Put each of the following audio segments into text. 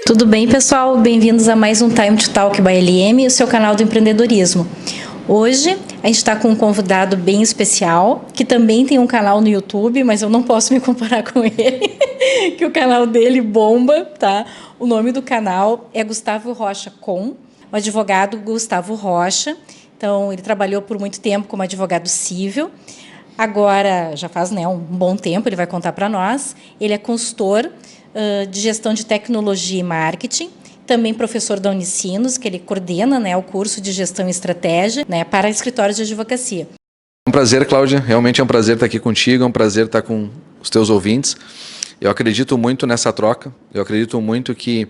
Tudo bem, pessoal? Bem-vindos a mais um Time to Talk by LM, o seu canal do empreendedorismo. Hoje a gente está com um convidado bem especial, que também tem um canal no YouTube, mas eu não posso me comparar com ele, que o canal dele bomba, tá? O nome do canal é Gustavo Rocha Com, o advogado Gustavo Rocha. Então, ele trabalhou por muito tempo como advogado civil. Agora, já faz um bom tempo, ele vai contar para nós. Ele é consultor de gestão de tecnologia e marketing, também professor da Unicinos, que ele coordena o curso de gestão e estratégia para escritórios de advocacia. É um prazer, Cláudia, realmente é um prazer estar aqui contigo, é um prazer estar com os teus ouvintes. Eu acredito muito nessa troca, eu acredito muito que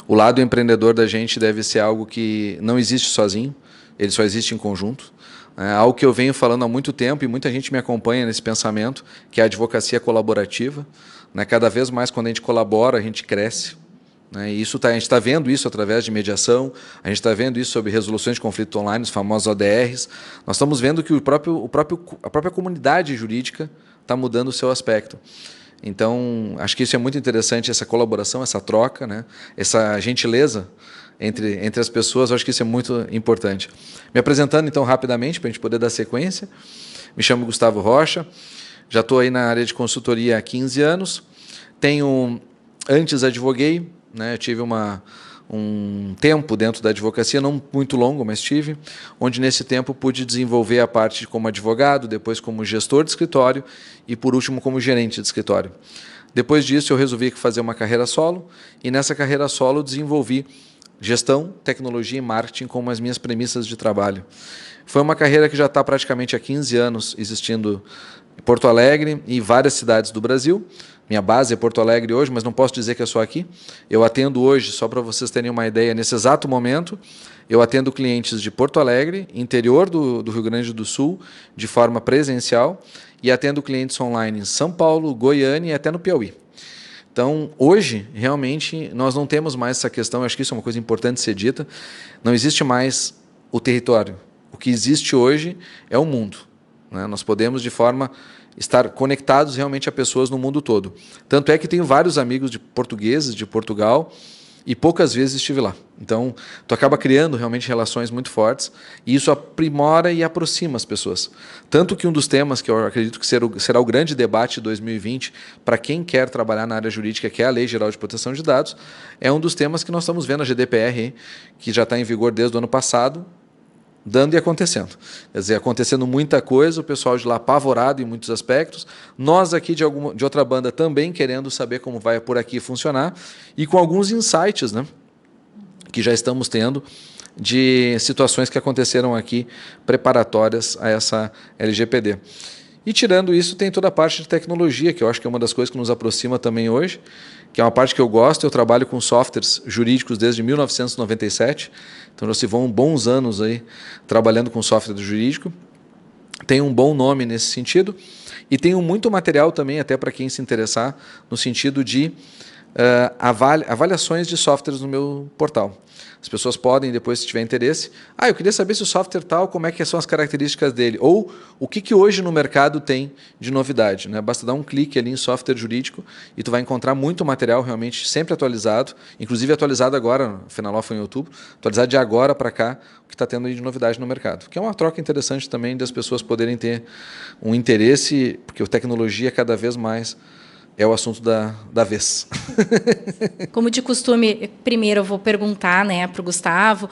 o lado empreendedor da gente deve ser algo que não existe sozinho, ele só existe em conjunto. É algo que eu venho falando há muito tempo e muita gente me acompanha nesse pensamento, que é a advocacia colaborativa. Cada vez mais, quando a gente colabora, a gente cresce. E isso a gente está vendo isso através de mediação, a gente está vendo isso sobre resoluções de conflito online, os famosos ODRs. Nós estamos vendo que a própria comunidade jurídica está mudando o seu aspecto. Então, acho que isso é muito interessante, essa colaboração, essa troca, essa gentileza entre as pessoas, acho que isso é muito importante. Me apresentando, então, rapidamente, para a gente poder dar sequência. Me chamo Gustavo Rocha, já estou aí na área de consultoria há 15 anos. Antes advoguei, eu tive um tempo dentro da advocacia, não muito longo, mas tive, onde nesse tempo pude desenvolver a parte como advogado, depois como gestor de escritório e, por último, como gerente de escritório. Depois disso, eu resolvi fazer uma carreira solo e, nessa carreira solo, desenvolvi gestão, tecnologia e marketing como as minhas premissas de trabalho. Foi uma carreira que já está praticamente há 15 anos existindo em Porto Alegre e várias cidades do Brasil. Minha base é Porto Alegre hoje, mas não posso dizer que é só aqui. Eu atendo hoje, só para vocês terem uma ideia, nesse exato momento, eu atendo clientes de Porto Alegre, interior do Rio Grande do Sul, de forma presencial, e atendo clientes online em São Paulo, Goiânia e até no Piauí. Então, hoje, realmente, nós não temos mais essa questão, eu acho que isso é uma coisa importante ser dita, não existe mais o território. O que existe hoje é o mundo. Nós podemos, de forma, estar conectados realmente a pessoas no mundo todo. Tanto é que tenho vários amigos portugueses de Portugal e poucas vezes estive lá. Então, tu acaba criando realmente relações muito fortes e isso aprimora e aproxima as pessoas. Tanto que um dos temas que eu acredito que será o grande debate de 2020 para quem quer trabalhar na área jurídica, que é a Lei Geral de Proteção de Dados, é um dos temas que nós estamos vendo a GDPR, que já está em vigor desde o ano passado, dando e acontecendo. Quer dizer, acontecendo muita coisa, o pessoal de lá apavorado em muitos aspectos, nós aqui de outra banda também querendo saber como vai por aqui funcionar e com alguns insights, que já estamos tendo de situações que aconteceram aqui preparatórias a essa LGPD. E tirando isso, tem toda a parte de tecnologia, que eu acho que é uma das coisas que nos aproxima também hoje, que é uma parte que eu gosto. Eu trabalho com softwares jurídicos desde 1997, então já se vão bons anos aí trabalhando com software jurídico. Tenho um bom nome nesse sentido e tenho muito material também, até para quem se interessar, no sentido de avaliações de softwares no meu portal. As pessoas podem, depois, se tiver interesse, eu queria saber se o software tal, como é que são as características dele, ou o que hoje no mercado tem de novidade. Basta dar um clique ali em software jurídico e tu vai encontrar muito material realmente sempre atualizado, inclusive atualizado agora, afinal foi em outubro, atualizado de agora para cá, o que está tendo aí de novidade no mercado. Que é uma troca interessante também das pessoas poderem ter um interesse, porque a tecnologia cada vez mais é o assunto da vez. Como de costume, primeiro eu vou perguntar para o Gustavo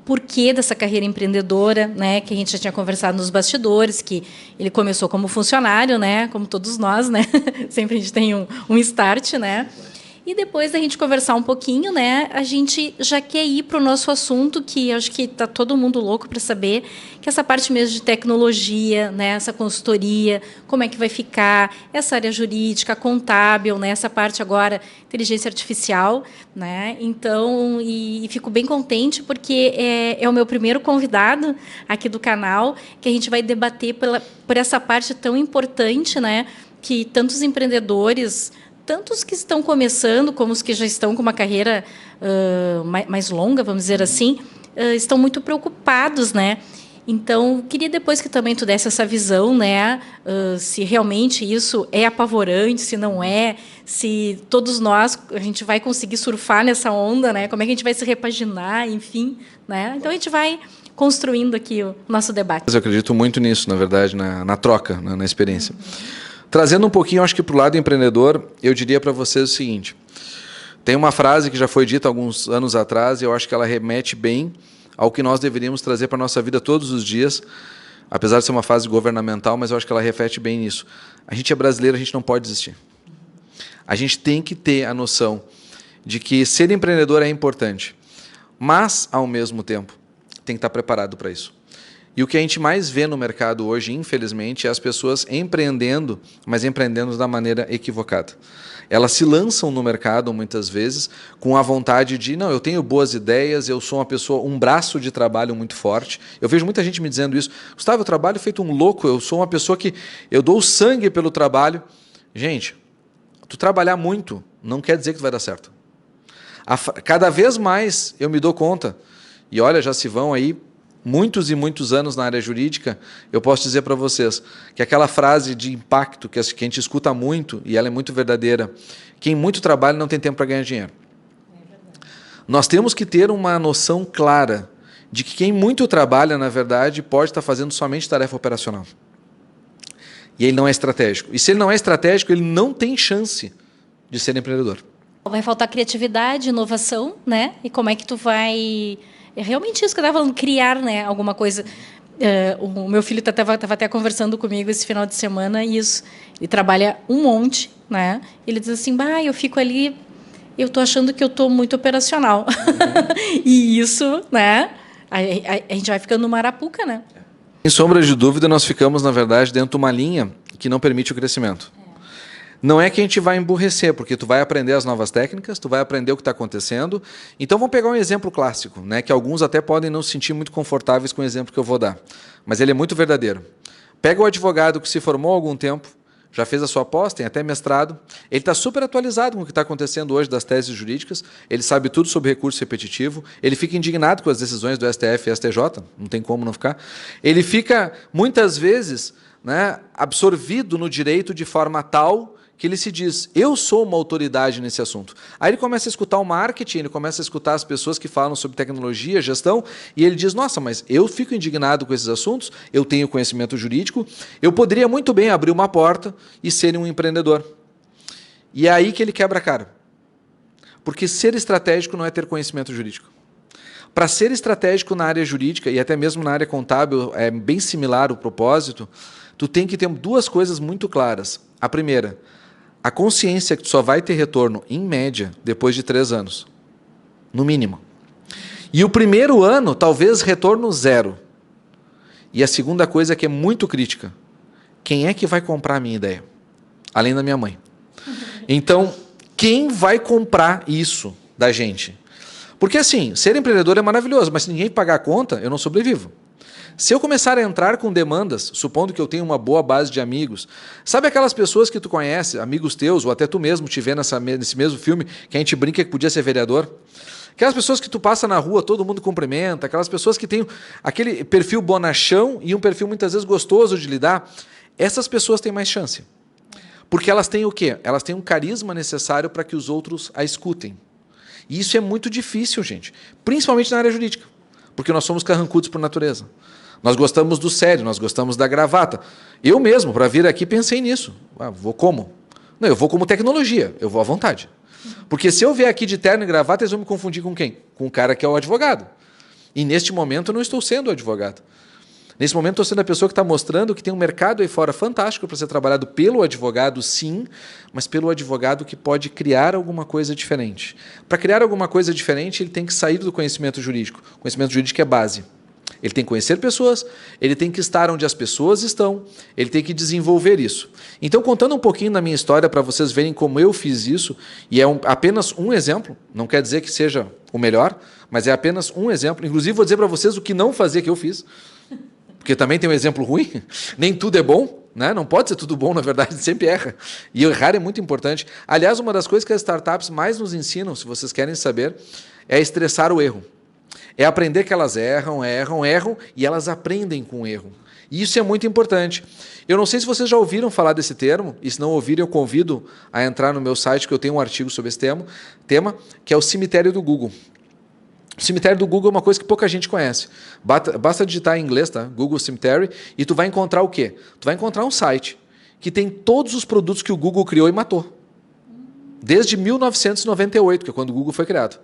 por que dessa carreira empreendedora, que a gente já tinha conversado nos bastidores, que ele começou como funcionário, como todos nós, sempre a gente tem um start, E depois da gente conversar um pouquinho, a gente já quer ir para o nosso assunto, que acho que está todo mundo louco para saber, que é essa parte mesmo de tecnologia, essa consultoria, como é que vai ficar, essa área jurídica, contábil, essa parte agora, inteligência artificial. Então, e fico bem contente, porque é o meu primeiro convidado aqui do canal, que a gente vai debater por essa parte tão importante, que tantos empreendedores, tanto os que estão começando, como os que já estão com uma carreira mais longa, vamos dizer assim, estão muito preocupados, Então, queria depois que também tu desse essa visão, né? Se realmente isso é apavorante, se não é, se todos nós, a gente vai conseguir surfar nessa onda, né? Como é que a gente vai se repaginar, enfim, né? Então, a gente vai construindo aqui o nosso debate. Eu acredito muito nisso, na verdade, na troca, na experiência. Trazendo um pouquinho, acho que para o lado empreendedor, eu diria para vocês o seguinte, tem uma frase que já foi dita alguns anos atrás e eu acho que ela remete bem ao que nós deveríamos trazer para a nossa vida todos os dias, apesar de ser uma fase governamental, mas eu acho que ela reflete bem nisso. A gente é brasileiro, a gente não pode desistir. A gente tem que ter a noção de que ser empreendedor é importante, mas, ao mesmo tempo, tem que estar preparado para isso. E o que a gente mais vê no mercado hoje, infelizmente, é as pessoas empreendendo, mas empreendendo da maneira equivocada. Elas se lançam no mercado, muitas vezes, com a vontade de, não, eu tenho boas ideias, eu sou uma pessoa, um braço de trabalho muito forte. Eu vejo muita gente me dizendo isso. Gustavo, eu trabalho feito um louco, eu sou uma pessoa que eu dou sangue pelo trabalho. Gente, tu trabalhar muito não quer dizer que vai dar certo. Cada vez mais eu me dou conta, e olha, já se vão aí muitos e muitos anos na área jurídica, eu posso dizer para vocês que aquela frase de impacto que a gente escuta muito, e ela é muito verdadeira, quem muito trabalha não tem tempo para ganhar dinheiro. Nós temos que ter uma noção clara de que quem muito trabalha, na verdade, pode estar fazendo somente tarefa operacional. E ele não é estratégico. E se ele não é estratégico, ele não tem chance de ser empreendedor. Vai faltar criatividade, inovação, né? E como é que tu vai... É realmente isso que eu estava falando, criar, né, alguma coisa. O meu filho estava até conversando comigo esse final de semana, e isso, ele trabalha um monte, né? Ele diz assim, eu fico ali, eu estou achando que eu estou muito operacional. E isso, né? A gente vai ficando numa arapuca, né? Sem sombra de dúvida, nós ficamos, na verdade, dentro de uma linha que não permite o crescimento. Não é que a gente vai emburrecer, porque tu vai aprender as novas técnicas, tu vai aprender o que está acontecendo. Então, vamos pegar um exemplo clássico, né, que alguns até podem não se sentir muito confortáveis com o exemplo que eu vou dar, mas ele é muito verdadeiro. Pega o advogado que se formou há algum tempo, já fez a sua pós, tem até mestrado, ele está super atualizado com o que está acontecendo hoje das teses jurídicas, ele sabe tudo sobre recurso repetitivo, ele fica indignado com as decisões do STF e STJ, não tem como não ficar. Ele fica, muitas vezes, né, absorvido no direito de forma tal que ele se diz, eu sou uma autoridade nesse assunto. Aí ele começa a escutar o marketing, ele começa a escutar as pessoas que falam sobre tecnologia, gestão, e ele diz, nossa, mas eu fico indignado com esses assuntos, eu tenho conhecimento jurídico, eu poderia muito bem abrir uma porta e ser um empreendedor. E é aí que ele quebra a cara. Porque ser estratégico não é ter conhecimento jurídico. Para ser estratégico na área jurídica, e até mesmo na área contábil, é bem similar o propósito, tu tem que ter duas coisas muito claras. A primeira, a consciência que tu só vai ter retorno, em média, depois de 3 anos. No mínimo. E o primeiro ano, talvez retorno 0. E a segunda coisa que é muito crítica. Quem é que vai comprar a minha ideia? Além da minha mãe. Então, quem vai comprar isso da gente? Porque assim, ser empreendedor é maravilhoso, mas se ninguém pagar a conta, eu não sobrevivo. Se eu começar a entrar com demandas, supondo que eu tenho uma boa base de amigos, sabe aquelas pessoas que tu conhece, amigos teus, ou até tu mesmo te vê nesse mesmo filme, que a gente brinca que podia ser vereador? Aquelas pessoas que tu passa na rua, todo mundo cumprimenta, aquelas pessoas que têm aquele perfil bonachão e um perfil muitas vezes gostoso de lidar, essas pessoas têm mais chance. Porque elas têm o quê? Elas têm um carisma necessário para que os outros a escutem. E isso é muito difícil, gente, principalmente na área jurídica, porque nós somos carrancudos por natureza. Nós gostamos do sério, nós gostamos da gravata. Eu mesmo, para vir aqui, pensei nisso. Vou como? Não, eu vou como tecnologia, eu vou à vontade. Porque se eu vier aqui de terno e gravata, eles vão me confundir com quem? Com o cara que é o advogado. E neste momento eu não estou sendo o advogado. Nesse momento estou sendo a pessoa que está mostrando que tem um mercado aí fora fantástico para ser trabalhado pelo advogado, sim, mas pelo advogado que pode criar alguma coisa diferente. Para criar alguma coisa diferente, ele tem que sair do conhecimento jurídico. O conhecimento jurídico é base. Ele tem que conhecer pessoas, ele tem que estar onde as pessoas estão, ele tem que desenvolver isso. Então, contando um pouquinho da minha história para vocês verem como eu fiz isso, e é apenas um exemplo, não quer dizer que seja o melhor, mas é apenas um exemplo. Inclusive, vou dizer para vocês o que não fazer que eu fiz, porque também tem um exemplo ruim, nem tudo é bom, né? Não pode ser tudo bom, na verdade, sempre erra. E errar é muito importante. Aliás, uma das coisas que as startups mais nos ensinam, se vocês querem saber, é estressar o erro. É aprender que elas erram, e elas aprendem com o erro. E isso é muito importante. Eu não sei se vocês já ouviram falar desse termo, e se não ouvirem, eu convido a entrar no meu site, que eu tenho um artigo sobre esse tema, que é o cemitério do Google. O cemitério do Google é uma coisa que pouca gente conhece. Basta digitar em inglês, tá? Google Cemetery, e tu vai encontrar o quê? Tu vai encontrar um site que tem todos os produtos que o Google criou e matou. Desde 1998, que é quando o Google foi criado.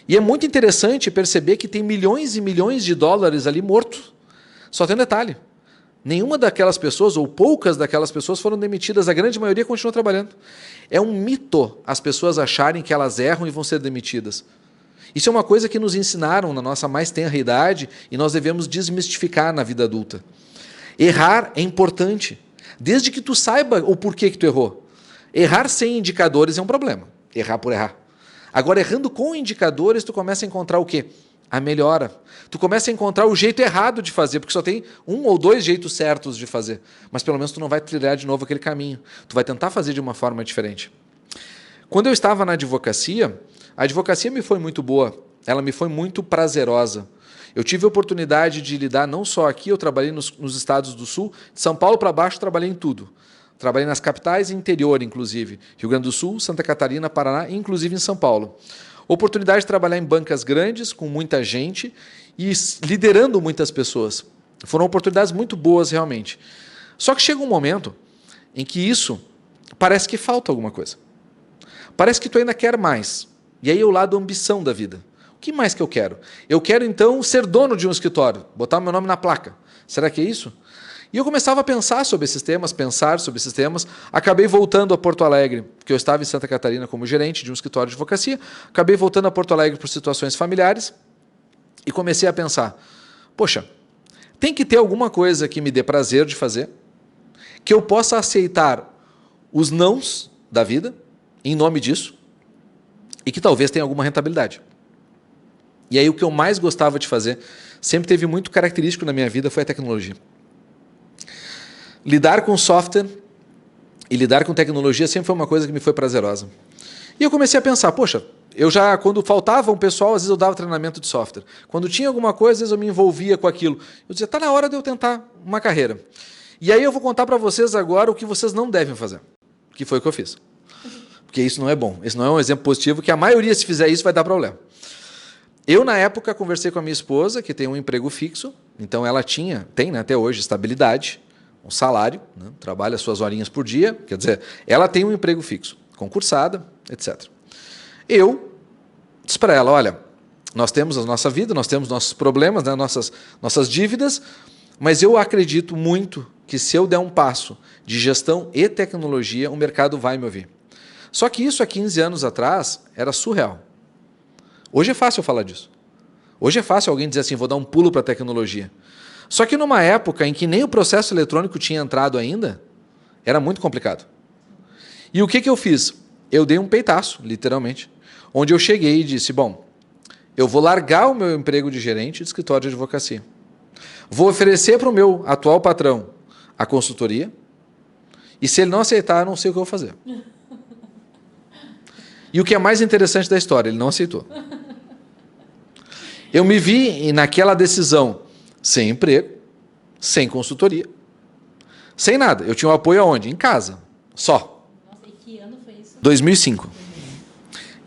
E é muito interessante perceber que tem milhões e milhões de dólares ali mortos. Só tem um detalhe. Nenhuma daquelas pessoas, ou poucas daquelas pessoas, foram demitidas. A grande maioria continua trabalhando. É um mito as pessoas acharem que elas erram e vão ser demitidas. Isso é uma coisa que nos ensinaram na nossa mais tenra idade e nós devemos desmistificar na vida adulta. Errar é importante, desde que tu saiba o porquê que tu errou. Errar sem indicadores é um problema. Errar por errar. Agora, errando com indicadores, tu começa a encontrar o quê? A melhora. Tu começa a encontrar o jeito errado de fazer, porque só tem um ou dois jeitos certos de fazer. Mas pelo menos tu não vai trilhar de novo aquele caminho. Tu vai tentar fazer de uma forma diferente. Quando eu estava na advocacia, a advocacia me foi muito boa. Ela me foi muito prazerosa. Eu tive a oportunidade de lidar não só aqui, eu trabalhei nos estados do Sul, de São Paulo para baixo, trabalhei em tudo. Trabalhei nas capitais e interior, inclusive. Rio Grande do Sul, Santa Catarina, Paraná, inclusive em São Paulo. Oportunidade de trabalhar em bancas grandes, com muita gente e liderando muitas pessoas. Foram oportunidades muito boas, realmente. Só que chega um momento em que isso parece que falta alguma coisa. Parece que tu ainda quer mais. E aí é o lado ambição da vida. O que mais que eu quero? Eu quero, então, ser dono de um escritório, botar o meu nome na placa. Será que é isso? E eu começava a pensar sobre esses temas, acabei voltando a Porto Alegre, porque eu estava em Santa Catarina como gerente de um escritório de advocacia, acabei voltando a Porto Alegre por situações familiares e comecei a pensar, poxa, tem que ter alguma coisa que me dê prazer de fazer, que eu possa aceitar os nãos da vida, em nome disso, e que talvez tenha alguma rentabilidade. E aí o que eu mais gostava de fazer, sempre teve muito característico na minha vida, foi a tecnologia. Lidar com software e lidar com tecnologia sempre foi uma coisa que me foi prazerosa. E eu comecei a pensar, poxa, quando faltava um pessoal, às vezes eu dava treinamento de software. Quando tinha alguma coisa, às vezes eu me envolvia com aquilo. Eu dizia, está na hora de eu tentar uma carreira. E aí eu vou contar para vocês agora o que vocês não devem fazer, que foi o que eu fiz. Porque isso não é bom, esse não é um exemplo positivo, que a maioria, se fizer isso, vai dar problema. Eu, na época, conversei com a minha esposa, que tem um emprego fixo, então ela tem, né, até hoje, estabilidade, um salário, né, trabalha suas horinhas por dia, quer dizer, ela tem um emprego fixo, concursada, etc. Eu disse para ela, olha, nós temos a nossa vida, nós temos nossos problemas, né, nossas dívidas, mas eu acredito muito que se eu der um passo de gestão e tecnologia, o mercado vai me ouvir. Só que isso há 15 anos atrás era surreal. Hoje é fácil falar disso. Hoje é fácil alguém dizer assim, vou dar um pulo para a tecnologia. Só que numa época em que nem o processo eletrônico tinha entrado ainda, era muito complicado. E o que eu fiz? Eu dei um peitaço, literalmente, onde eu cheguei e disse, bom, eu vou largar o meu emprego de gerente de escritório de advocacia. Vou oferecer para o meu atual patrão a consultoria, e se ele não aceitar, eu não sei o que eu vou fazer. E o que é mais interessante da história, ele não aceitou. Eu me vi naquela decisão sem emprego, sem consultoria, sem nada. Eu tinha um apoio aonde? Em casa, só. Nossa, e que ano foi isso? 2005.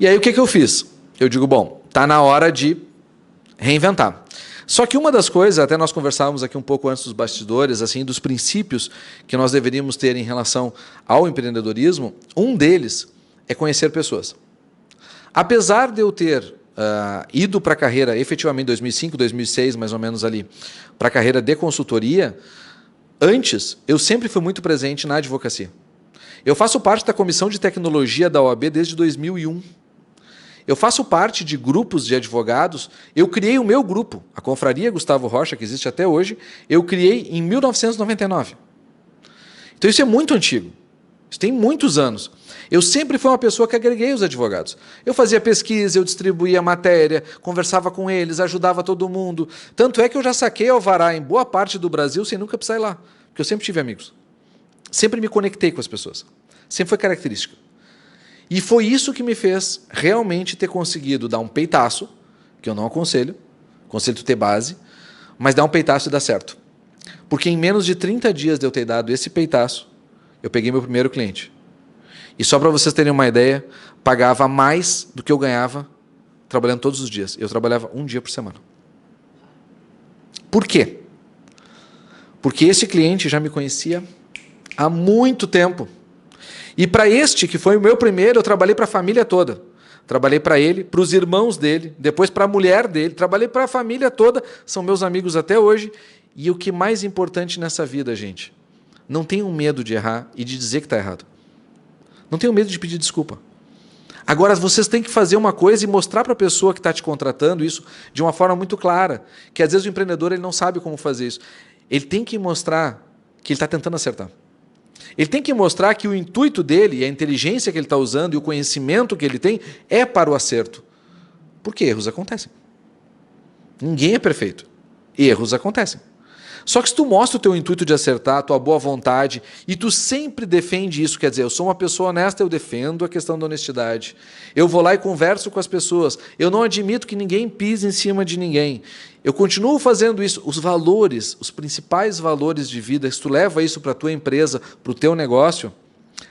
E aí o que eu fiz? Eu digo, bom, está na hora de reinventar. Só que uma das coisas, até nós conversávamos aqui um pouco antes dos bastidores, assim, dos princípios que nós deveríamos ter em relação ao empreendedorismo, um deles é conhecer pessoas. Apesar de eu ter ido para a carreira, efetivamente em 2005, 2006, mais ou menos ali, para a carreira de consultoria, antes eu sempre fui muito presente na advocacia. Eu faço parte da comissão de tecnologia da OAB desde 2001. Eu faço parte de grupos de advogados, eu criei o meu grupo, a Confraria Gustavo Rocha, que existe até hoje, eu criei em 1999. Então isso é muito antigo, isso tem muitos anos. Eu sempre fui uma pessoa que agreguei os advogados. Eu fazia pesquisa, eu distribuía matéria, conversava com eles, ajudava todo mundo. Tanto é que eu já saquei alvará em boa parte do Brasil sem nunca precisar ir lá, porque eu sempre tive amigos. Sempre me conectei com as pessoas. Sempre foi característica. E foi isso que me fez realmente ter conseguido dar um peitaço que eu não aconselho tu ter base, mas dá um peitaço e dá certo. Porque em menos de 30 dias de eu ter dado esse peitaço, eu peguei meu primeiro cliente. E só para vocês terem uma ideia, pagava mais do que eu ganhava trabalhando todos os dias. Eu trabalhava um dia por semana. Por quê? Porque esse cliente já me conhecia há muito tempo. E para este, que foi o meu primeiro, eu trabalhei para a família toda. Trabalhei para ele, para os irmãos dele, depois para a mulher dele, trabalhei para a família toda, são meus amigos até hoje. E o que mais importante nessa vida, gente, não tenham medo de errar e de dizer que está errado. Não tenham medo de pedir desculpa. Agora, vocês têm que fazer uma coisa e mostrar para a pessoa que está te contratando isso de uma forma muito clara, que às vezes o empreendedor ele não sabe como fazer isso. Ele tem que mostrar que ele está tentando acertar. Ele tem que mostrar que o intuito dele, a inteligência que ele está usando e o conhecimento que ele tem é para o acerto. Porque erros acontecem. Ninguém é perfeito. Erros acontecem. Só que se tu mostra o teu intuito de acertar, a tua boa vontade, e tu sempre defende isso, quer dizer, eu sou uma pessoa honesta, eu defendo a questão da honestidade. Eu vou lá e converso com as pessoas. Eu não admito que ninguém pise em cima de ninguém. Eu continuo fazendo isso. Os valores, os principais valores de vida, se tu leva isso para a tua empresa, para o teu negócio,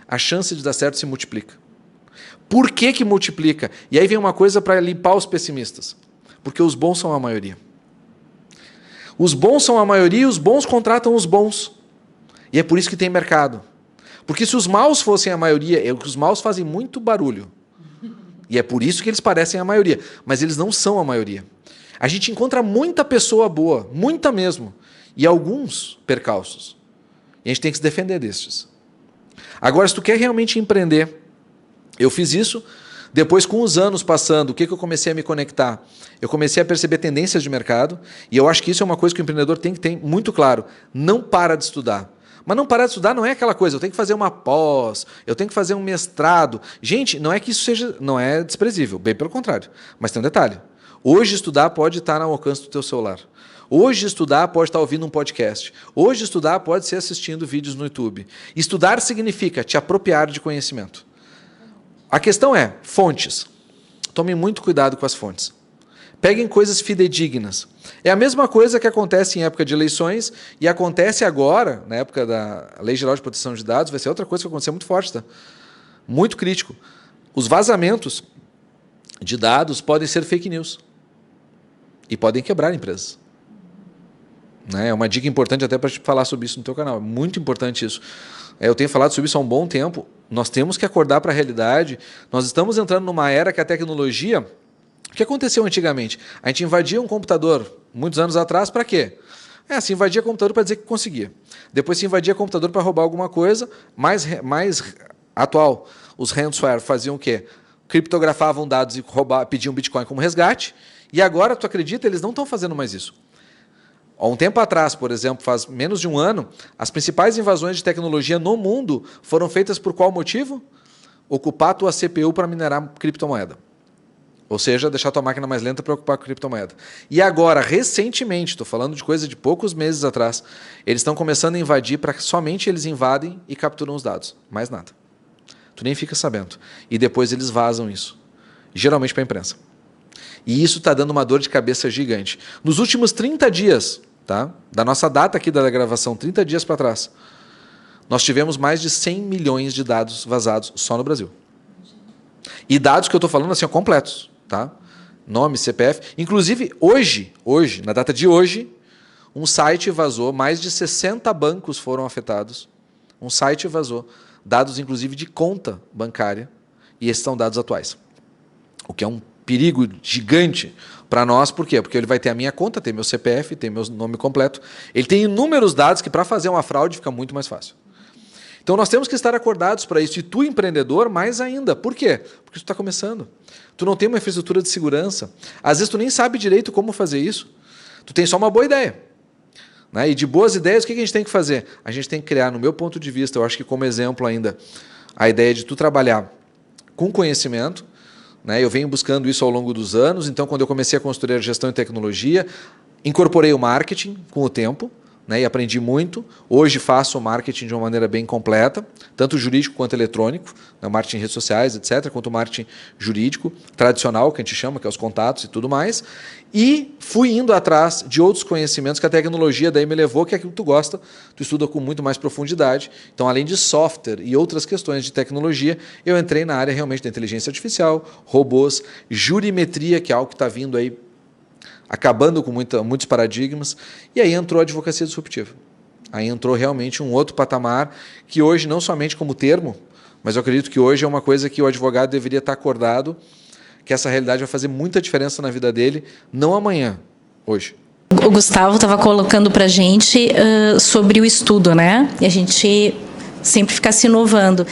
a chance de dar certo se multiplica. Por que que multiplica? E aí vem uma coisa para limpar os pessimistas. Porque os bons são a maioria. Os bons são a maioria e os bons contratam os bons. E é por isso que tem mercado. Porque se os maus fossem a maioria, os maus fazem muito barulho. E é por isso que eles parecem a maioria. Mas eles não são a maioria. A gente encontra muita pessoa boa, muita mesmo. E alguns percalços. E a gente tem que se defender destes. Agora, se tu quer realmente empreender, eu fiz isso. Depois, com os anos passando, o que eu comecei a me conectar? Eu comecei a perceber tendências de mercado, e eu acho que isso é uma coisa que o empreendedor tem que ter muito claro. Não para de estudar. Mas não parar de estudar não é aquela coisa, eu tenho que fazer uma pós, eu tenho que fazer um mestrado. Gente, não é que isso seja, não é desprezível, bem pelo contrário. Mas tem um detalhe. Hoje estudar pode estar ao alcance do teu celular. Hoje estudar pode estar ouvindo um podcast. Hoje estudar pode ser assistindo vídeos no YouTube. Estudar significa te apropriar de conhecimento. A questão é, fontes. Tomem muito cuidado com as fontes. Peguem coisas fidedignas. É a mesma coisa que acontece em época de eleições e acontece agora, na época da Lei Geral de Proteção de Dados, vai ser outra coisa que vai acontecer muito forte, tá? Muito crítico. Os vazamentos de dados podem ser fake news e podem quebrar empresas. É uma dica importante até para te falar sobre isso no teu canal. É muito importante isso. Eu tenho falado sobre isso há um bom tempo. Nós temos que acordar para a realidade. Nós estamos entrando numa era que a tecnologia... O que aconteceu antigamente? A gente invadia um computador, muitos anos atrás, para quê? Se invadia computador para dizer que conseguia. Depois se invadia computador para roubar alguma coisa. Mais atual, os ransomware faziam o quê? Criptografavam dados e pediam Bitcoin como resgate. E agora, tu acredita, eles não estão fazendo mais isso. Há um tempo atrás, por exemplo, faz menos de um ano, as principais invasões de tecnologia no mundo foram feitas por qual motivo? Ocupar a tua CPU para minerar criptomoeda. Ou seja, deixar a tua máquina mais lenta para ocupar a criptomoeda. E agora, recentemente, estou falando de coisa de poucos meses atrás, eles estão começando a invadir para que somente eles invadem e capturam os dados. Mais nada. Tu nem fica sabendo. E depois eles vazam isso. Geralmente para a imprensa. E isso está dando uma dor de cabeça gigante. Nos últimos 30 dias, tá? Da nossa data aqui da gravação, 30 dias para trás, nós tivemos mais de 100 milhões de dados vazados só no Brasil. E dados que eu estou falando assim, completos. Tá? Nome, CPF. Inclusive, hoje, na data de hoje, um site vazou, mais de 60 bancos foram afetados. Um site vazou, dados inclusive de conta bancária, e esses são dados atuais. O que é um perigo gigante para nós, por quê? Porque ele vai ter a minha conta, tem meu CPF, tem meu nome completo. Ele tem inúmeros dados que para fazer uma fraude fica muito mais fácil. Então nós temos que estar acordados para isso. E tu, empreendedor, mais ainda. Por quê? Porque tu está começando. Tu não tem uma infraestrutura de segurança. Às vezes tu nem sabe direito como fazer isso. Tu tem só uma boa ideia. Né? E de boas ideias, o que a gente tem que fazer? A gente tem que criar, no meu ponto de vista, eu acho que como exemplo ainda, a ideia de tu trabalhar com conhecimento. Né? Eu venho buscando isso ao longo dos anos. Então, quando eu comecei a construir a gestão e tecnologia, incorporei o marketing com o tempo. né, e aprendi muito. Hoje faço marketing de uma maneira bem completa, tanto jurídico quanto eletrônico, né, marketing em redes sociais, etc., quanto marketing jurídico, tradicional, que a gente chama, que é os contatos e tudo mais. E fui indo atrás de outros conhecimentos que a tecnologia daí me levou, que é aquilo que tu gosta, tu estuda com muito mais profundidade. Então, além de software e outras questões de tecnologia, eu entrei na área realmente da inteligência artificial, robôs, jurimetria, que é algo que está vindo aí acabando com muitos paradigmas, e aí entrou a advocacia disruptiva. Aí entrou realmente um outro patamar, que hoje, não somente como termo, mas eu acredito que hoje é uma coisa que o advogado deveria estar acordado, que essa realidade vai fazer muita diferença na vida dele, não amanhã, hoje. O Gustavo estava colocando para a gente sobre o estudo, né? E a gente sempre ficar se inovando.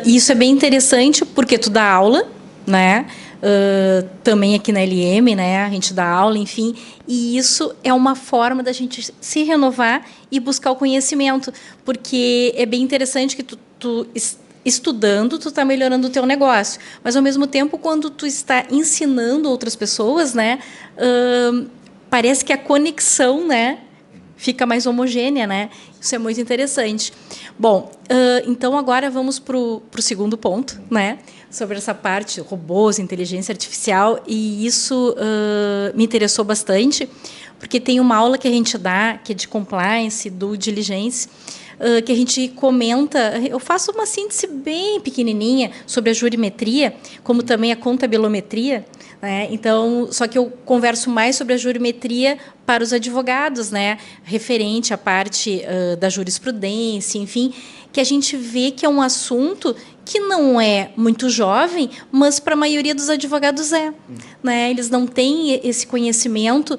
E isso é bem interessante, porque tu dá aula, né? Também aqui na LM, né, a gente dá aula, enfim, e isso é uma forma da gente se renovar e buscar o conhecimento, porque é bem interessante que tu estudando, tu está melhorando o teu negócio, mas ao mesmo tempo, quando tu está ensinando outras pessoas, né, parece que a conexão, né, fica mais homogênea, né? Isso é muito interessante. Bom, então agora vamos para o segundo ponto, né? Sobre essa parte, robôs, inteligência artificial, e isso me interessou bastante, porque tem uma aula que a gente dá, que é de compliance, due diligence, que a gente comenta, eu faço uma síntese bem pequenininha sobre a jurimetria, como também a contabilometria, né? Então, só que eu converso mais sobre a jurimetria para os advogados, né? Referente à parte da jurisprudência, enfim, que a gente vê que é um assunto que não é muito jovem, mas para a maioria dos advogados é. Né? Eles não têm esse conhecimento,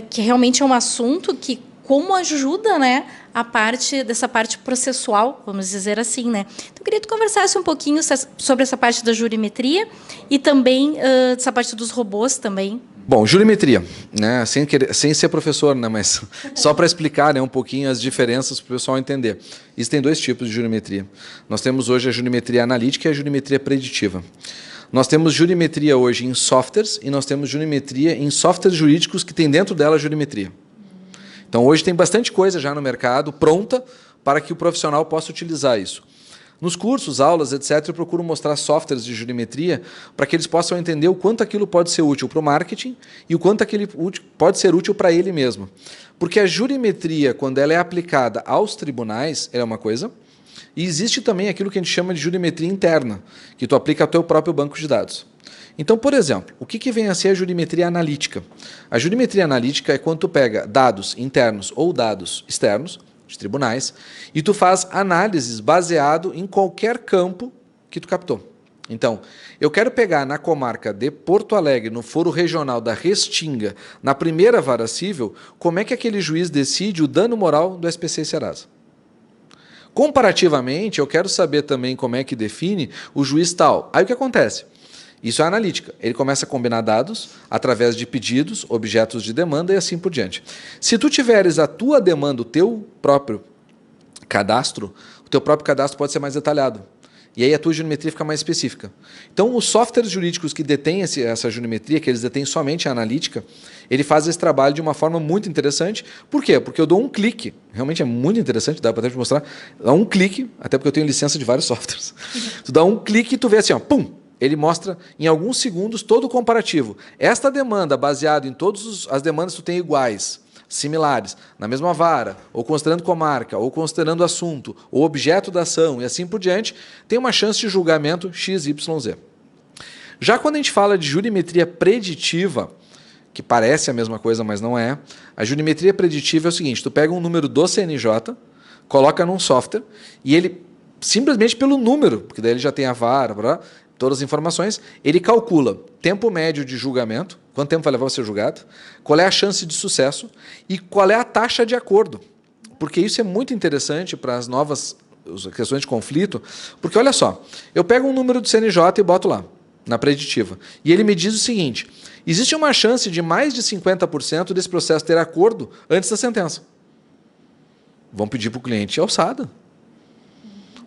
que realmente é um assunto que como ajuda, né, dessa parte processual, vamos dizer assim, né? Então, eu queria que tu conversasse um pouquinho sobre essa parte da jurimetria e também dessa parte dos robôs também. Bom, jurimetria, né? Sem ser professor, né? Mas só para explicar, né, um pouquinho as diferenças para o pessoal entender. Existem dois tipos de jurimetria. Nós temos hoje a jurimetria analítica e a jurimetria preditiva. Nós temos jurimetria hoje em softwares e nós temos jurimetria em softwares jurídicos que tem dentro dela a jurimetria. Então, hoje tem bastante coisa já no mercado pronta para que o profissional possa utilizar isso. Nos cursos, aulas, etc., eu procuro mostrar softwares de jurimetria para que eles possam entender o quanto aquilo pode ser útil para o marketing e o quanto aquilo pode ser útil para ele mesmo. Porque a jurimetria, quando ela é aplicada aos tribunais, é uma coisa, e existe também aquilo que a gente chama de jurimetria interna, que tu aplica ao teu próprio banco de dados. Então, por exemplo, o que vem a ser a jurimetria analítica? A jurimetria analítica é quando tu pega dados internos ou dados externos, de tribunais, e tu faz análises baseado em qualquer campo que tu captou. Então, eu quero pegar na comarca de Porto Alegre, no foro regional da Restinga, na primeira vara civil, como é que aquele juiz decide o dano moral do SPC e Serasa. Comparativamente, eu quero saber também como é que define o juiz tal. Aí o que acontece? Isso é analítica. Ele começa a combinar dados através de pedidos, objetos de demanda e assim por diante. Se tu tiveres a tua demanda, o teu próprio cadastro pode ser mais detalhado. E aí a tua jurimetria fica mais específica. Então, os softwares jurídicos que detêm essa jurimetria, que eles detêm somente a analítica, ele faz esse trabalho de uma forma muito interessante. Por quê? Porque eu dou um clique. Realmente é muito interessante, dá para até te mostrar. Dá um clique, até porque eu tenho licença de vários softwares. Tu dá um clique e tu vê assim, ó, pum! Ele mostra em alguns segundos todo o comparativo. Esta demanda, baseado em todas as demandas que tu tem iguais, similares, na mesma vara, ou considerando comarca, ou considerando assunto, ou objeto da ação, e assim por diante, tem uma chance de julgamento XYZ. Já quando a gente fala de jurimetria preditiva, que parece a mesma coisa, mas não é, a jurimetria preditiva é o seguinte, tu pega um número do CNJ, coloca num software, e ele, simplesmente pelo número, porque daí ele já tem a vara, todas as informações, ele calcula tempo médio de julgamento, quanto tempo vai levar a ser julgado, qual é a chance de sucesso e qual é a taxa de acordo. Porque isso é muito interessante para as novas questões de conflito, porque olha só, eu pego um número do CNJ e boto lá, na preditiva, e ele me diz o seguinte, existe uma chance de mais de 50% desse processo ter acordo antes da sentença. Vão pedir para o cliente alçada.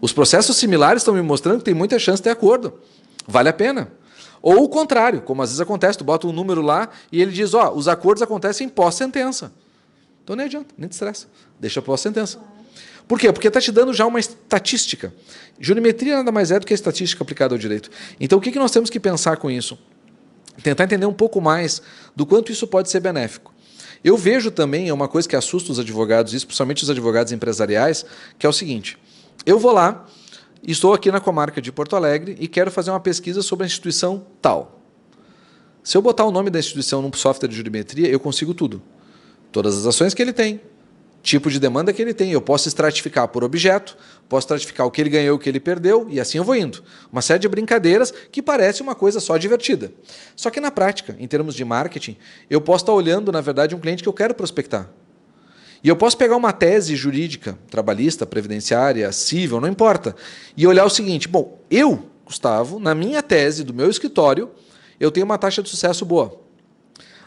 Os processos similares estão me mostrando que tem muita chance de ter acordo. Vale a pena. Ou o contrário, como às vezes acontece, tu bota um número lá e ele diz, ó, os acordos acontecem pós-sentença. Então nem adianta, nem te estressa. Deixa para a sentença. Por quê? Porque está te dando já uma estatística. Jurimetria nada mais é do que a estatística aplicada ao direito. Então o que nós temos que pensar com isso? Tentar entender um pouco mais do quanto isso pode ser benéfico. Eu vejo também, é uma coisa que assusta os advogados, especialmente os advogados empresariais, que é o seguinte: eu vou lá, estou aqui na comarca de Porto Alegre e quero fazer uma pesquisa sobre a instituição tal. Se eu botar o nome da instituição num software de jurimetria, eu consigo tudo. Todas as ações que ele tem, tipo de demanda que ele tem. Eu posso estratificar por objeto, posso estratificar o que ele ganhou, o que ele perdeu, e assim eu vou indo. Uma série de brincadeiras que parece uma coisa só divertida. Só que na prática, em termos de marketing, eu posso estar olhando, na verdade, um cliente que eu quero prospectar. E eu posso pegar uma tese jurídica, trabalhista, previdenciária, civil, não importa, e olhar o seguinte: bom, eu, Gustavo, na minha tese do meu escritório, eu tenho uma taxa de sucesso boa.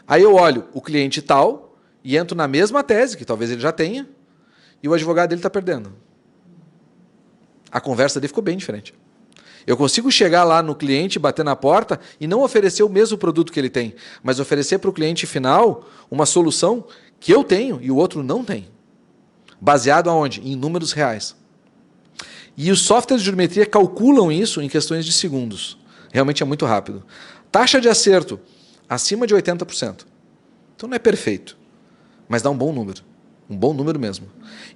Aí eu olho o cliente tal e entro na mesma tese, que talvez ele já tenha, e o advogado dele está perdendo. A conversa dele ficou bem diferente. Eu consigo chegar lá no cliente, bater na porta e não oferecer o mesmo produto que ele tem, mas oferecer para o cliente final uma solução que eu tenho e o outro não tem. Baseado aonde? Em números reais. E os softwares de jurimetria calculam isso em questões de segundos. Realmente é muito rápido. Taxa de acerto acima de 80%. Então não é perfeito, mas dá um bom número mesmo.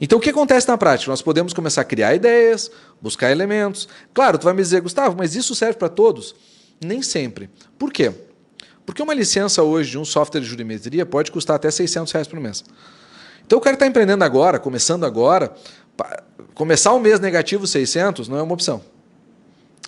Então o que acontece na prática? Nós podemos começar a criar ideias, buscar elementos. Claro, tu vai me dizer: Gustavo, mas isso serve para todos? Nem sempre. Por quê? Porque uma licença hoje de um software de jurimetria pode custar até R$600 por mês. Então o cara está empreendendo agora, começando agora, começar um mês negativo 600 não é uma opção.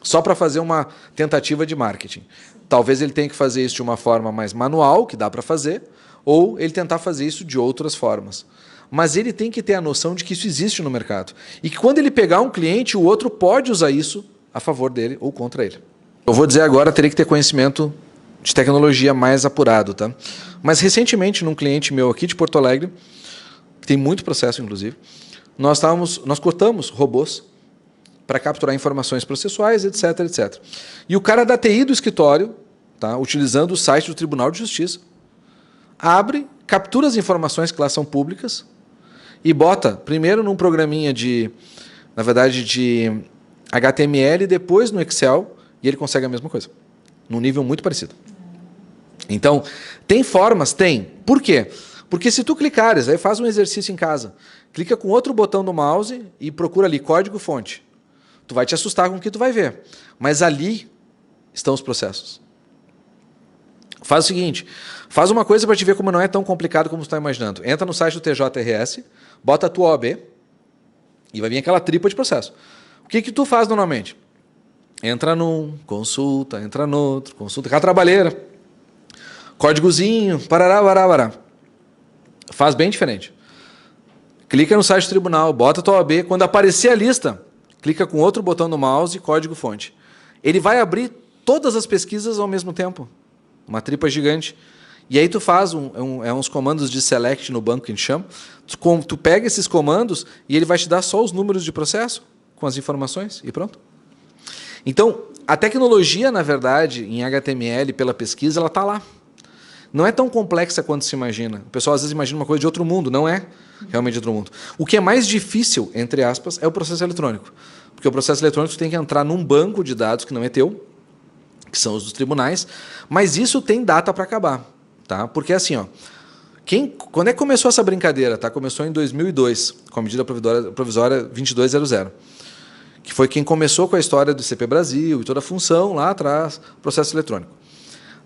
Só para fazer uma tentativa de marketing. Talvez ele tenha que fazer isso de uma forma mais manual, que dá para fazer, ou ele tentar fazer isso de outras formas. Mas ele tem que ter a noção de que isso existe no mercado. E que quando ele pegar um cliente, o outro pode usar isso a favor dele ou contra ele. Eu vou dizer agora, teria que ter conhecimento de tecnologia mais apurado, tá? Mas recentemente, num cliente meu aqui de Porto Alegre, que tem muito processo, inclusive, nós cortamos robôs para capturar informações processuais, etc, etc. E o cara da TI do escritório, tá, utilizando o site do Tribunal de Justiça, abre, captura as informações que lá são públicas e bota primeiro num programinha de HTML, depois no Excel, e ele consegue a mesma coisa, num nível muito parecido. Então, tem formas? Tem. Por quê? Porque se tu clicares, aí faz um exercício em casa, clica com outro botão do mouse e procura ali código-fonte. Tu vai te assustar com o que tu vai ver. Mas ali estão os processos. Faz o seguinte, faz uma coisa para te ver como não é tão complicado como você está imaginando. Entra no site do TJRS, bota a tua OAB e vai vir aquela tripa de processo. O que tu faz normalmente? Entra num, consulta, entra no outro, consulta, aquela trabalheira. Códigozinho, parará, parará, parará. Faz bem diferente. Clica no site do tribunal, bota a tua OAB, quando aparecer a lista, clica com outro botão no mouse e código-fonte. Ele vai abrir todas as pesquisas ao mesmo tempo. Uma tripa gigante. E aí tu faz uns comandos de select no banco que a gente chama. Tu pega esses comandos e ele vai te dar só os números de processo com as informações e pronto. Então, a tecnologia, na verdade, em HTML, pela pesquisa, ela está lá. Não é tão complexa quanto se imagina. O pessoal às vezes imagina uma coisa de outro mundo. Não é realmente de outro mundo. O que é mais difícil, entre aspas, é o processo eletrônico. Porque o processo eletrônico tem que entrar num banco de dados que não é teu, que são os dos tribunais, mas isso tem data para acabar. Tá? Porque assim, ó, quando é que começou essa brincadeira? Tá? Começou em 2002, com a medida provisória 2200, que foi quem começou com a história do CP Brasil e toda a função lá atrás, processo eletrônico.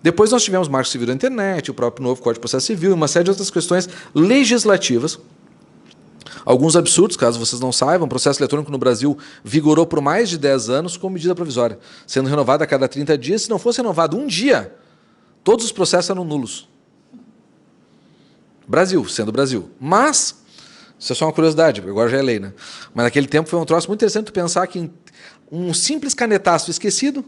Depois nós tivemos o Marco Civil da Internet, o próprio novo Código de Processo Civil e uma série de outras questões legislativas. Alguns absurdos, caso vocês não saibam, o processo eletrônico no Brasil vigorou por mais de 10 anos com medida provisória, sendo renovado a cada 30 dias. Se não fosse renovado um dia, todos os processos eram nulos. Brasil, sendo Brasil. Mas, isso é só uma curiosidade, agora já é lei, né? Mas naquele tempo foi um troço muito interessante pensar que um simples canetaço esquecido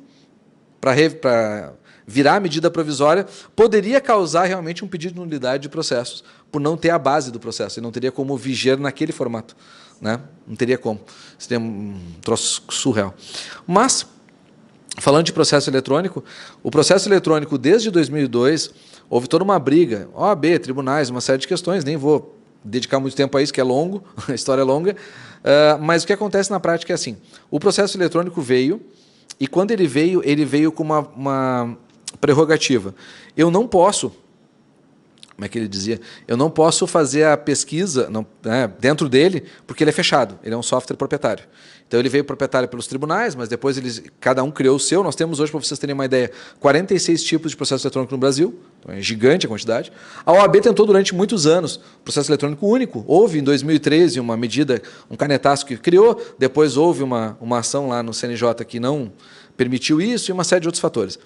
para virar a medida provisória poderia causar realmente um pedido de nulidade de processos, por não ter a base do processo, e não teria como vigiar naquele formato. Né? Não teria como. Seria um troço surreal. Mas, falando de processo eletrônico, o processo eletrônico, desde 2002, houve toda uma briga, OAB, tribunais, uma série de questões, nem vou dedicar muito tempo a isso, que é longo, a história é longa, mas o que acontece na prática é assim, o processo eletrônico veio, e quando ele veio com uma prerrogativa. Eu não posso, como é que ele dizia? Eu não posso fazer a pesquisa dentro dele, porque ele é fechado, ele é um software proprietário. Então ele veio proprietário pelos tribunais, mas depois cada um criou o seu. Nós temos hoje, para vocês terem uma ideia, 46 tipos de processo eletrônico no Brasil, então é gigante a quantidade. A OAB tentou durante muitos anos processo eletrônico único. Houve em 2013 uma medida, um canetaço que criou, depois houve uma ação lá no CNJ que não permitiu isso e uma série de outros fatores.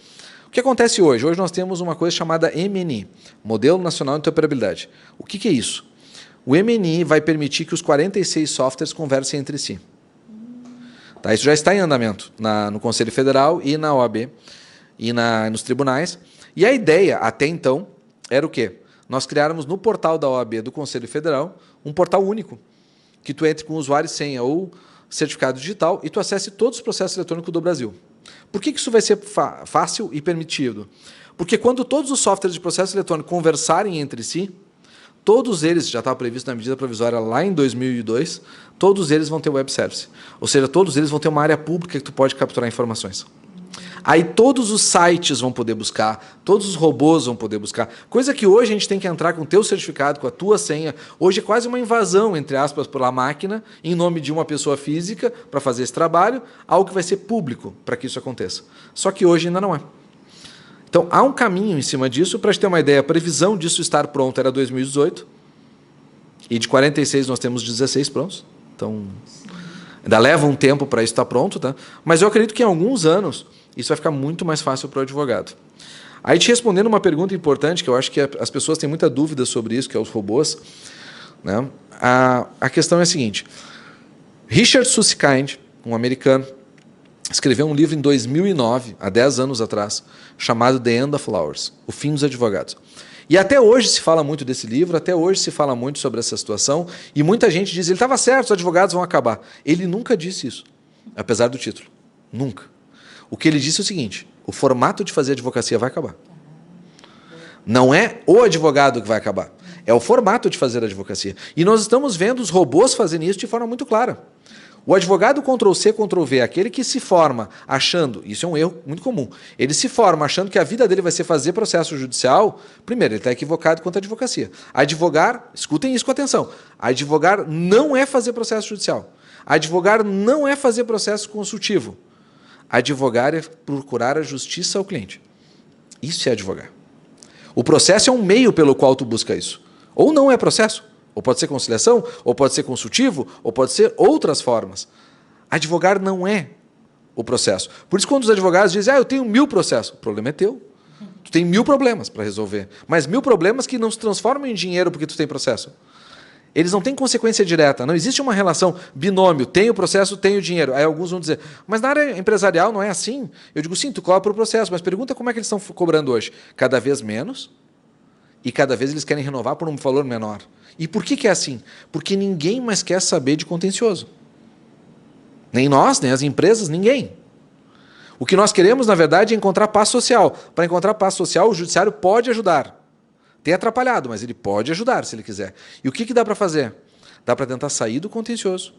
O que acontece hoje? Hoje nós temos uma coisa chamada MNI, Modelo Nacional de Interoperabilidade. O que é isso? O MNI vai permitir que os 46 softwares conversem entre si. Tá? Isso já está em andamento no Conselho Federal e na OAB e nos tribunais. E a ideia, até então, era o quê? Nós criáramos no portal da OAB do Conselho Federal um portal único, que tu entre com usuário e senha ou certificado digital e tu acesse todos os processos eletrônicos do Brasil. Por que isso vai ser fácil e permitido? Porque quando todos os softwares de processo eletrônico conversarem entre si, todos eles, já estava previsto na medida provisória lá em 2002, todos eles vão ter web service. Ou seja, todos eles vão ter uma área pública que tu pode capturar informações. Aí todos os sites vão poder buscar, todos os robôs vão poder buscar. Coisa que hoje a gente tem que entrar com o teu certificado, com a tua senha. Hoje é quase uma invasão, entre aspas, pela máquina, em nome de uma pessoa física, para fazer esse trabalho, algo que vai ser público para que isso aconteça. Só que hoje ainda não é. Então, há um caminho em cima disso. Para a gente ter uma ideia, a previsão disso estar pronto era 2018, e de 46 nós temos 16 prontos. Então, ainda leva um tempo para isso estar pronto, tá? Mas eu acredito que em alguns anos isso vai ficar muito mais fácil para o advogado. Aí, te respondendo uma pergunta importante, que eu acho que as pessoas têm muita dúvida sobre isso, que é os robôs, né? A questão é a seguinte. Richard Susskind, um americano, escreveu um livro em 2009, há 10 anos atrás, chamado The End of Lawyers, O Fim dos Advogados. E até hoje se fala muito desse livro, até hoje se fala muito sobre essa situação, e muita gente diz, ele estava certo, os advogados vão acabar. Ele nunca disse isso, apesar do título. Nunca. O que ele disse é o seguinte, o formato de fazer advocacia vai acabar. Não é o advogado que vai acabar, é o formato de fazer advocacia. E nós estamos vendo os robôs fazendo isso de forma muito clara. O advogado Ctrl-C, Ctrl-V, aquele que se forma achando, isso é um erro muito comum, ele se forma achando que a vida dele vai ser fazer processo judicial, primeiro, ele está equivocado quanto à advocacia. Advogar, escutem isso com atenção, advogar não é fazer processo judicial. Advogar não é fazer processo consultivo. Advogar é procurar a justiça ao cliente. Isso é advogar. O processo é um meio pelo qual tu busca isso. Ou não é processo. Ou pode ser conciliação, ou pode ser consultivo, ou pode ser outras formas. Advogar não é o processo. Por isso, quando os advogados dizem, eu tenho 1000 processos, o problema é teu. Tu tem 1000 problemas para resolver. Mas 1000 problemas que não se transformam em dinheiro porque tu tem processo. Eles não têm consequência direta. Não existe uma relação binômio. Tenho processo, tenho dinheiro. Aí alguns vão dizer, mas na área empresarial não é assim? Eu digo, sim, tu cobra por processo, mas pergunta como é que eles estão cobrando hoje. Cada vez menos e cada vez eles querem renovar por um valor menor. E por que é assim? Porque ninguém mais quer saber de contencioso. Nem nós, nem as empresas, ninguém. O que nós queremos, na verdade, é encontrar paz social. Para encontrar paz social, o judiciário pode ajudar. Tem atrapalhado, mas ele pode ajudar se ele quiser. E o que dá para fazer? Dá para tentar sair do contencioso,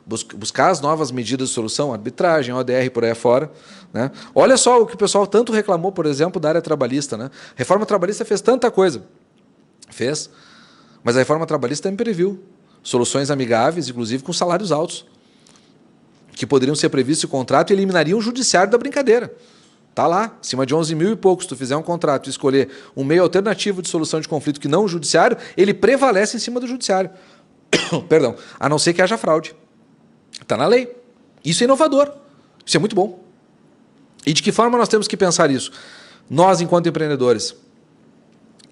buscar as novas medidas de solução, arbitragem, ODR, por aí afora. Né? Olha só o que o pessoal tanto reclamou, por exemplo, da área trabalhista. Né? A reforma trabalhista fez tanta coisa. Fez. Mas a reforma trabalhista também previu soluções amigáveis, inclusive com salários altos, que poderiam ser previstos em contrato e eliminariam o judiciário da brincadeira. Está lá, acima de 11 mil e poucos, se tu fizer um contrato e escolher um meio alternativo de solução de conflito que não o judiciário, ele prevalece em cima do judiciário. Perdão, a não ser que haja fraude. Está na lei. Isso é inovador. Isso é muito bom. E de que forma nós temos que pensar isso? Nós, enquanto empreendedores,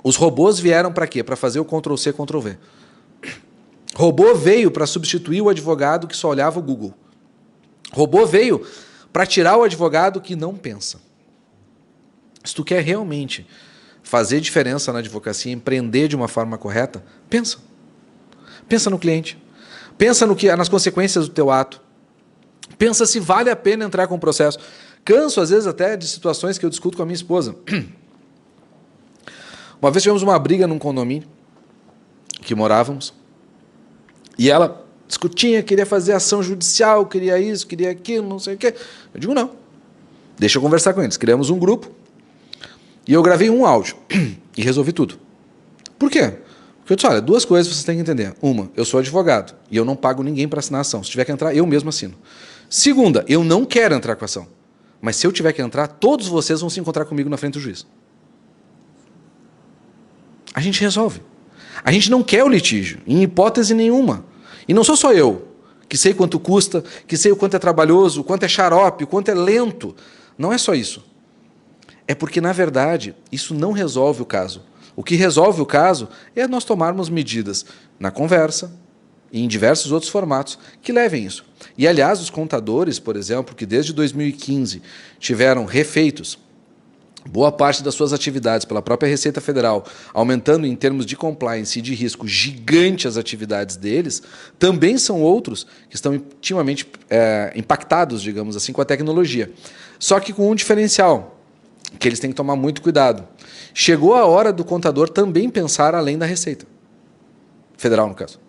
os robôs vieram para quê? Para fazer o Ctrl-C, Ctrl-V. Robô veio para substituir o advogado que só olhava o Google. Robô veio para tirar o advogado que não pensa. Se tu quer realmente fazer diferença na advocacia, empreender de uma forma correta, pensa. Pensa no cliente. Pensa nas consequências do teu ato. Pensa se vale a pena entrar com o processo. Canso, às vezes, até de situações que eu discuto com a minha esposa. Uma vez tivemos uma briga num condomínio que morávamos, E ela discutia, queria fazer ação judicial, queria isso, queria aquilo, não sei o quê. Eu digo, não. Deixa eu conversar com eles. Criamos um grupo e eu gravei um áudio e resolvi tudo. Por quê? Porque eu disse, olha, duas coisas vocês têm que entender. Uma, eu sou advogado e eu não pago ninguém para assinar a ação. Se tiver que entrar, eu mesmo assino. Segunda, eu não quero entrar com a ação. Mas se eu tiver que entrar, todos vocês vão se encontrar comigo na frente do juiz. A gente resolve. A gente não quer o litígio, em hipótese nenhuma. E não sou só eu, que sei quanto custa, que sei o quanto é trabalhoso, o quanto é xarope, o quanto é lento. Não é só isso. É porque, na verdade, isso não resolve o caso. O que resolve o caso é nós tomarmos medidas na conversa e em diversos outros formatos que levem isso. E, aliás, os contadores, por exemplo, que desde 2015 tiveram refeitos boa parte das suas atividades pela própria Receita Federal, aumentando em termos de compliance e de risco gigante as atividades deles, também são outros que estão intimamente impactados, digamos assim, com a tecnologia. Só que com um diferencial, que eles têm que tomar muito cuidado. Chegou a hora do contador também pensar além da Receita Federal, no caso.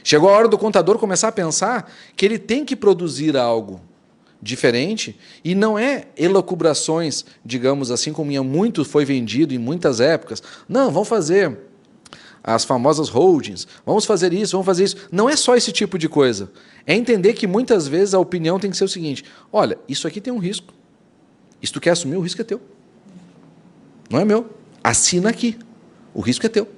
Chegou a hora do contador começar a pensar que ele tem que produzir algo diferente e não é elucubrações, digamos assim, como muito foi vendido em muitas épocas. Não, vamos fazer as famosas holdings, vamos fazer isso, vamos fazer isso. Não é só esse tipo de coisa. É entender que muitas vezes a opinião tem que ser o seguinte, olha, isso aqui tem um risco. Se tu quer assumir, o risco é teu. Não é meu. Assina aqui. O risco é teu.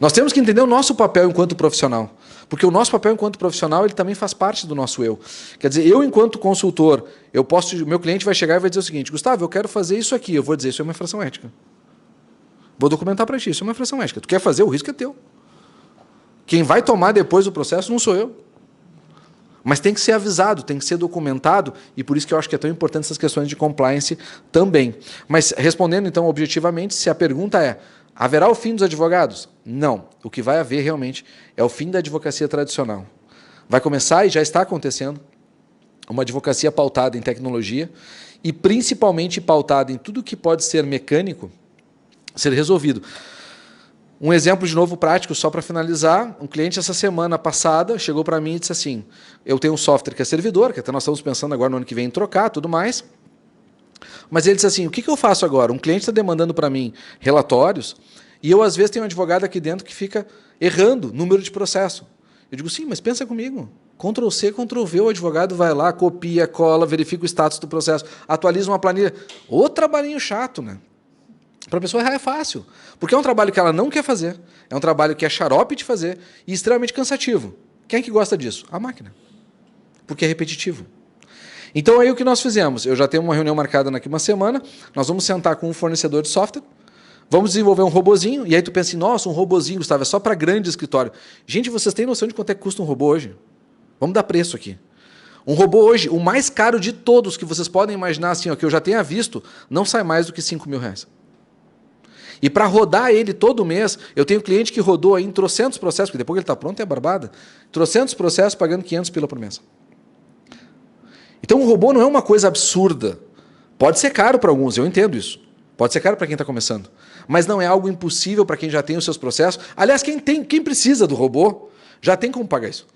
Nós temos que entender o nosso papel enquanto profissional. Porque o nosso papel enquanto profissional ele também faz parte do nosso eu. Quer dizer, eu enquanto consultor, o meu cliente vai chegar e vai dizer o seguinte, Gustavo, eu quero fazer isso aqui. Eu vou dizer, isso é uma infração ética. Vou documentar para ti, isso é uma infração ética. Tu quer fazer, o risco é teu. Quem vai tomar depois o processo não sou eu. Mas tem que ser avisado, tem que ser documentado, e por isso que eu acho que é tão importante essas questões de compliance também. Mas, respondendo, então, objetivamente, se a pergunta é, haverá o fim dos advogados? Não. O que vai haver, realmente, é o fim da advocacia tradicional. Vai começar, e já está acontecendo, uma advocacia pautada em tecnologia, e principalmente pautada em tudo que pode ser mecânico, ser resolvido. Um exemplo, de novo, prático, só para finalizar. Um cliente, essa semana passada, chegou para mim e disse assim, eu tenho um software que é servidor, que até nós estamos pensando agora no ano que vem em trocar, tudo mais. Mas ele disse assim, o que eu faço agora? Um cliente está demandando para mim relatórios e eu, às vezes, tenho um advogado aqui dentro que fica errando número de processo. Eu digo, sim, mas pensa comigo. Ctrl+C, Ctrl+V, o advogado vai lá, copia, cola, verifica o status do processo, atualiza uma planilha. Ô trabalhinho chato, né? Para a pessoa errar é fácil, porque é um trabalho que ela não quer fazer, é um trabalho que é xarope de fazer e extremamente cansativo. Quem é que gosta disso? A máquina, porque é repetitivo. Então, aí o que nós fizemos? Eu já tenho uma reunião marcada daqui uma semana, nós vamos sentar com um fornecedor de software, vamos desenvolver um robozinho, e aí tu pensa assim, nossa, um robozinho, Gustavo, é só para grande escritório. Gente, vocês têm noção de quanto é que custa um robô hoje? Vamos dar preço aqui. Um robô hoje, o mais caro de todos que vocês podem imaginar, assim, ó, que eu já tenha visto, não sai mais do que R$5.000. E para rodar ele todo mês, eu tenho cliente que rodou aí em trocentos processos, porque depois que ele está pronto é barbada, trocentos processos pagando 500 pila por mês. Então o robô não é uma coisa absurda. Pode ser caro para alguns, eu entendo isso. Pode ser caro para quem está começando. Mas não é algo impossível para quem já tem os seus processos. Aliás, quem precisa do robô já tem como pagar isso.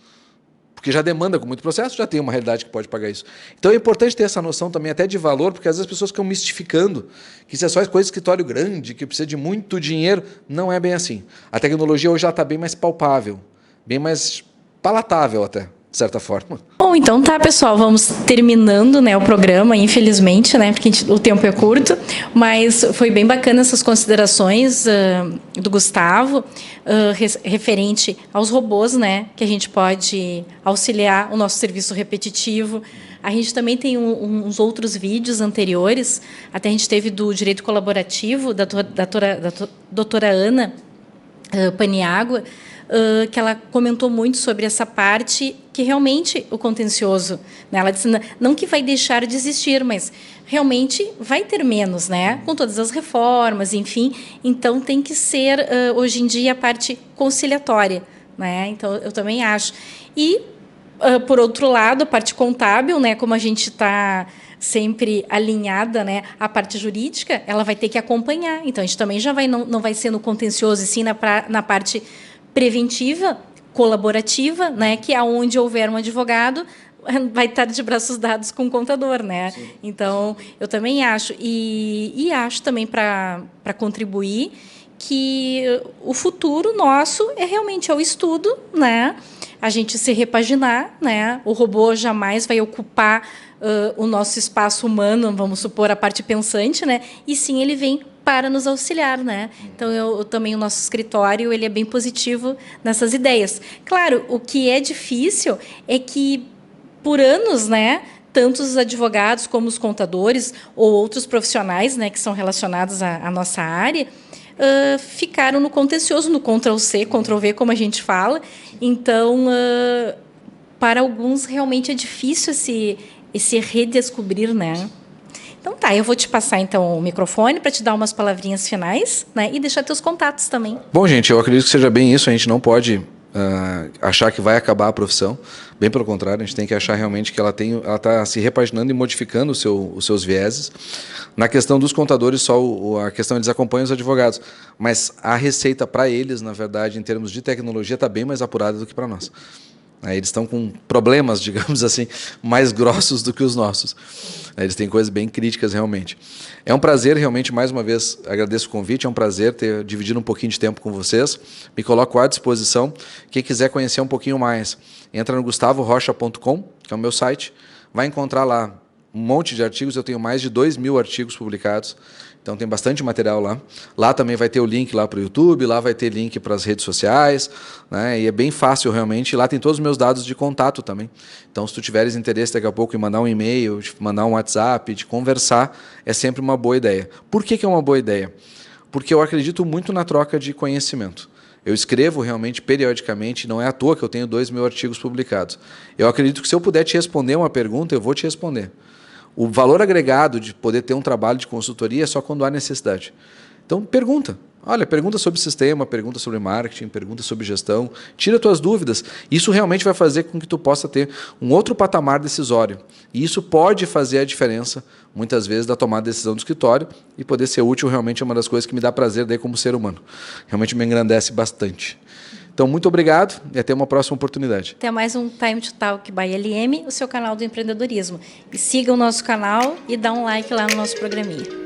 Porque já demanda com muito processo, já tem uma realidade que pode pagar isso. Então é importante ter essa noção também até de valor, porque às vezes as pessoas ficam mistificando que isso é só coisa de escritório grande, que precisa de muito dinheiro. Não é bem assim. A tecnologia hoje já está bem mais palpável, bem mais palatável até, de certa forma. Bom, então tá, pessoal, vamos terminando, né, o programa, infelizmente, né, porque o tempo é curto, mas foi bem bacana essas considerações do Gustavo, referente aos robôs, né, que a gente pode auxiliar o nosso serviço repetitivo. A gente também tem uns outros vídeos anteriores, até a gente teve do direito colaborativo, da doutora Ana Paniagua, que ela comentou muito sobre essa parte que realmente o contencioso, né? Ela disse não que vai deixar de existir, mas realmente vai ter menos, né? Com todas as reformas, enfim. Então tem que ser hoje em dia a parte conciliatória, né? Então eu também acho. E por outro lado a parte contábil, né? Como a gente está sempre alinhada, né, a parte jurídica, ela vai ter que acompanhar. Então a gente também já não vai ser no contencioso, e sim na parte preventiva, colaborativa, né, que aonde houver um advogado, vai estar de braços dados com o contador, né? Sim. Então, eu também acho. E acho também, para contribuir, que o futuro nosso é realmente o estudo, né? A gente se repaginar, né? O robô jamais vai ocupar o nosso espaço humano, vamos supor, a parte pensante, né? E sim, ele vem para nos auxiliar, né? Então, também o nosso escritório ele é bem positivo nessas ideias. Claro, o que é difícil é que, por anos, né, tanto os advogados como os contadores ou outros profissionais, né, que são relacionados à nossa área, ficaram no contencioso, no Ctrl-C, Ctrl-V, como a gente fala. Então, para alguns, realmente é difícil esse redescobrir, né? Então tá, eu vou te passar então o microfone para te dar umas palavrinhas finais, né, e deixar teus contatos também. Bom, gente, eu acredito que seja bem isso. A gente não pode achar que vai acabar a profissão. Bem pelo contrário, a gente tem que achar realmente que ela está se repaginando e modificando os seus vieses. Na questão dos contadores, só a questão eles acompanham os advogados, mas a receita para eles, na verdade, em termos de tecnologia, está bem mais apurada do que para nós. Eles estão com problemas, digamos assim, mais grossos do que os nossos. Eles têm coisas bem críticas, realmente. É um prazer, realmente, mais uma vez, agradeço o convite, é um prazer ter dividido um pouquinho de tempo com vocês. Me coloco à disposição. Quem quiser conhecer um pouquinho mais, entra no gustavorocha.com, que é o meu site, vai encontrar lá um monte de artigos, eu tenho mais de 2.000 artigos publicados, então tem bastante material lá. Lá também vai ter o link lá para o YouTube, lá vai ter link para as redes sociais, né? E é bem fácil realmente. Lá tem todos os meus dados de contato também. Então, se tu tiveres interesse daqui a pouco em mandar um e-mail, mandar um WhatsApp, de conversar, é sempre uma boa ideia. Por que é uma boa ideia? Porque eu acredito muito na troca de conhecimento. Eu escrevo realmente periodicamente, não é à toa que eu tenho 2.000 artigos publicados. Eu acredito que se eu puder te responder uma pergunta, eu vou te responder. O valor agregado de poder ter um trabalho de consultoria é só quando há necessidade. Então, pergunta. Olha, pergunta sobre sistema, pergunta sobre marketing, pergunta sobre gestão. Tira tuas dúvidas. Isso realmente vai fazer com que tu possa ter um outro patamar decisório. E isso pode fazer a diferença, muitas vezes, da tomada de decisão do escritório e poder ser útil realmente é uma das coisas que me dá prazer daí como ser humano. Realmente me engrandece bastante. Então, muito obrigado e até uma próxima oportunidade. Até mais um Time to Talk by LM, o seu canal do empreendedorismo. E siga o nosso canal e dá um like lá no nosso programinha.